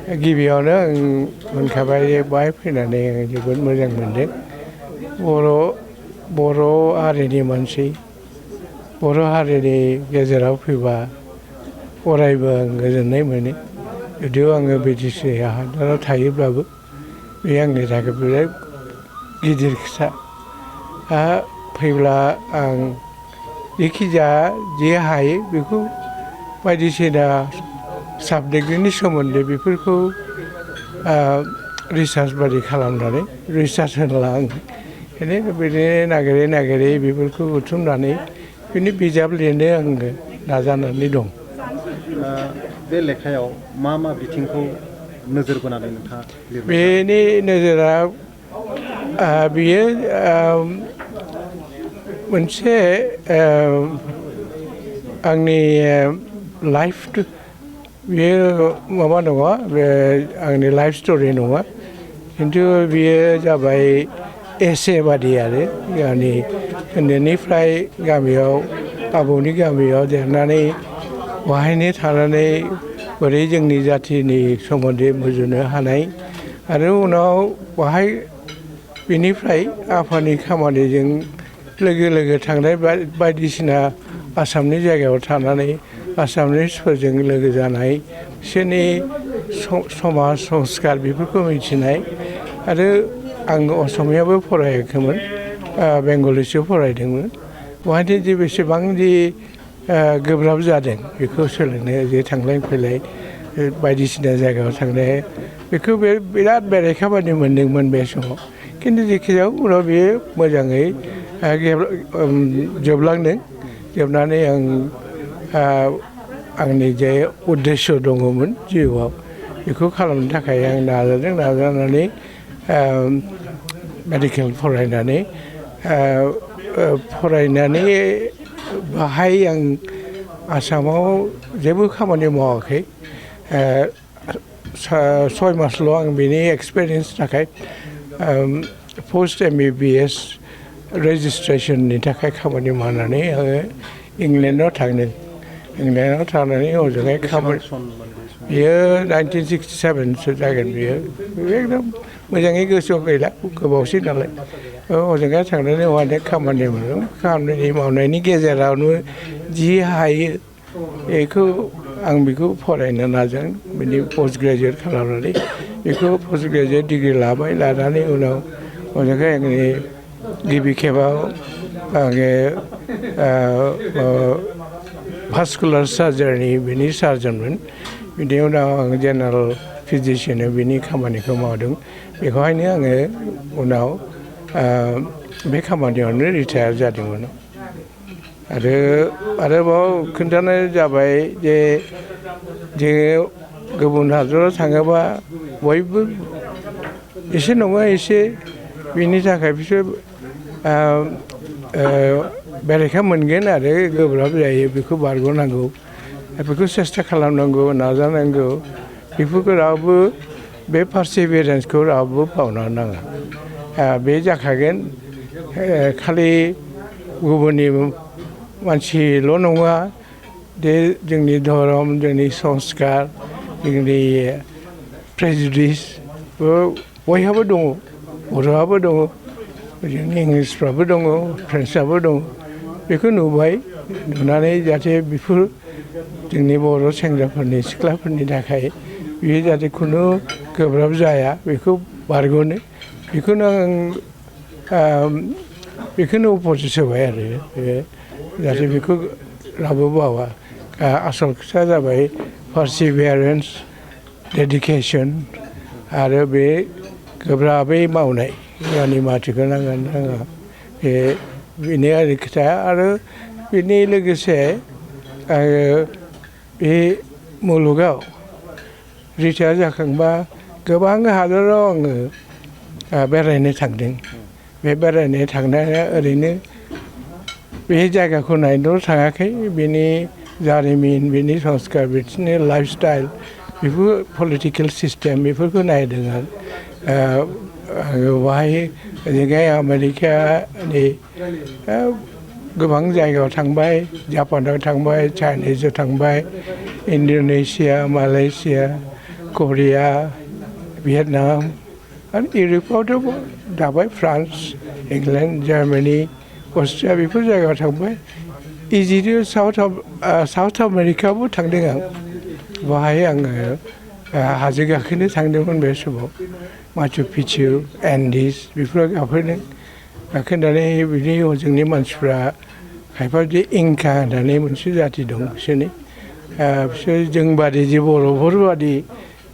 गिबियावनो आं मोनखाबाय बाहाय फैनानै आं जोबोद मोजां मोनदों बर' हारिनि मानसि बर' हारिनि गेजेराव फैबा अरायबो आं गोजोननाय मोनो जुदिও आङो बिटिसि हादराव थायोब्लाबो बे आंनि थाखाय बिराद गिदिर खोथा फैब्ला आं जिखिजाया जे हायो बेखौ बायदिसिना साबजेक्टनि सोमोन्दै बेफोरखौ रिसार्च बायदि खालामनानै रिसार्च होनला आं बिदिनो नागिरै बेफोरखौ बुथुमनानै बिनि बिजाब लिरनो आङो नाजानानै दं। बे लेखायाव मा बिथिंखौ नोजोर बोनानै नोंथाङा लिरदों? बेनि नोजोरा बियो मोनसे आंनि लाइफ बेयो माबा नङा बे आंनि लाइफ स्ट'रि नङा खिन्थु बियो जाबाय एसे बादि आरो यानि उन्दैनिफ्राय गामियाव आबौनि गामियाव देरनानै बाहायनो थानानै बोरै जोंनि जाथिनि सोमोन्दै बुजिनो हानाय आरो उनाव बाहाय बेनिफ्राय आफानि खामानिजों लोगो थांनाय बायदिसिना आसामनि जायगायाव थानानै आसामिसफोरजों लोगो जानाय बिसोरनि समाज संस्कार बेफोरखौ मिथिनाय आरो आं असमियाबो फरायाखैमोन बेंगलिसो फरायदोंमोन बेवहायनो जे बेसेबांदि गोब्राब जादों बेखौ सोलोंनो जे थांलाय फैलाय बायदिसिना जायगायाव थांनाय बेखौ बिराद बेरेखा बादि मोनदोंमोन बे समाव खिन्थु जेखिजाया उनाव बेयो मोजाङै जोबलांदों जोबनानै आं आंनि जे उद्देश्य दङमोन जिउआव बेखौ खालामनो थाखाय आं नाजानानै मेडिकेल फरायनानै बाहाय आं आसामाव जेबो खामानि मावाखै 6 मासल' आं बेनि एक्सपिरियेन्स थाखाय पस्ट MBBS रेजिस्ट्रेसननि थाखाय खामानि मावनानै आङो इंलेण्डआव थांदों इंलेण्डआव थांनानै हजोंहाय खामानि बियो 1967सो जागोन बियो एकदम मोजाङै गोसोआव गैला गोबावसै नालाय हजोंहाय थांनानै अनेक खामानि मोनदों खामानि मावनायनि गेजेरावनो जि हायो आं बेखौ फरायनो नाजादों बिनि पस्ट ग्रेजुवेट खालामनानै बेखौ पस्ट ग्रेजुवेट डिग्रि लाबाय लानानै उनाव हजोंहाय आंनि गिबि खेबाव आङो भास्कुलार सार्जारिनि बिनि सार्जनमोन बिनि उनाव आं जेनेरेल फिजिशियानाव बिनि खामानिखौ मावदों बेखौहायनो आङो उनाव बे खामानियावनो रिटायार जादोंमोन आरोबाव खोन्थानाय जाबाय जे जोङो गुबुन हादराव थाङोबा बयबो एसे नङा एसे बिनि थाखाय बिसोर बेरेखा मोनगोन आरो गोब्राब जायो बेखौ बारग'नांगौ बेखौ सेस्था खालामनांगौ नाजानांगौ बेफोरखौ रावबो बे पारसिभियारेन्सखौ रावबो बावनो नाङा बे जाखागोन खालि गुबुननि मानसिल' नङा दे जोंनि धोरोम जोंनि संस्कार जोंनि प्रेजुडिस बयहाबो दङ बर'आबो दङ जोंनि इंलिसफ्राबो दङ फ्रेन्सआबो दङ बेखौ नुबाय नुनानै जाहाथे बेफोर जोंनि बर' सेंग्राफोरनि सिख्लाफोरनि थाखाय बेयो जाहाथे खुनु गोब्राब जाया बेखौ बारग'नो बेखौनो आं बेखौनो अपजिस होबाय आरो जाहाथे बेखौ रावबो बावा आसल खोथाया जाबाय पारसिभियारेन्स डेडिकेसन आरो बे गोब्राबै मावनाय गावनि माथोखौ नांगोन नाङा बेनो आरो खोथाया आरो बेनि लोगोसे आङो बे मुलुगाव रिटायार जाखांबा गोबां हादराव आङो बेरायनो थांदों बे बेरायनो थांनाया ओरैनो बे जायगाखौ नायनोल' थाङाखै बेनि जारिमिन बेनि संस्कार बिदिनो लाइफ स्टाइल बेफोर पलिटिकेल सिस्टेम बेफोरखौ नायदों आङो बाहाय ओजोंहाय आमेरिकानि गोबां जायगायाव थांबाय जापानाव थांबाय चाइनिसआव थांबाय इण्ड'नेसिया मालयेसिया करिया भियेटनाम आरो इउरपआवथ' दाबाय फ्रान्स इंलेण्ड जार्मानि अस्ट्रिया बेफोर जायगायाव थांबाय इजिलि साउथ आमेरिकाबो थांदों आं बाहाय आङो हाजो गाखोनो थांदोंमोन बे समाव माचु पिच्चु एन्डिस बेफोराव गाखोदों गाखोनानै बिनि जोंनि मानसिफ्रा खायफा जे इंका होननानै मोनसे जाथि दं बिसोर जोंबादि जे बर'फोरबादि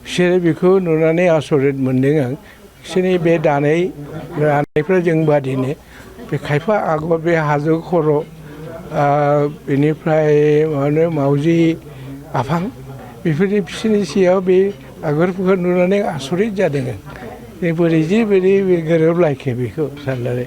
बिसोरो बेखौ नुनानै आसरित मोन्दों आं बिसोरनि बे दानायफ्रा जोंबादिनो बे खायफा आगर बे हाजो खर' बेनिफ्राय मा होनो मावजि आफां बेफोरनि बिसोरनि सियाव बे आगरफोरखौ नुनानै आसरित जादों आं बोरै जे बोरै गोरोबलायखो बेखौ साननानै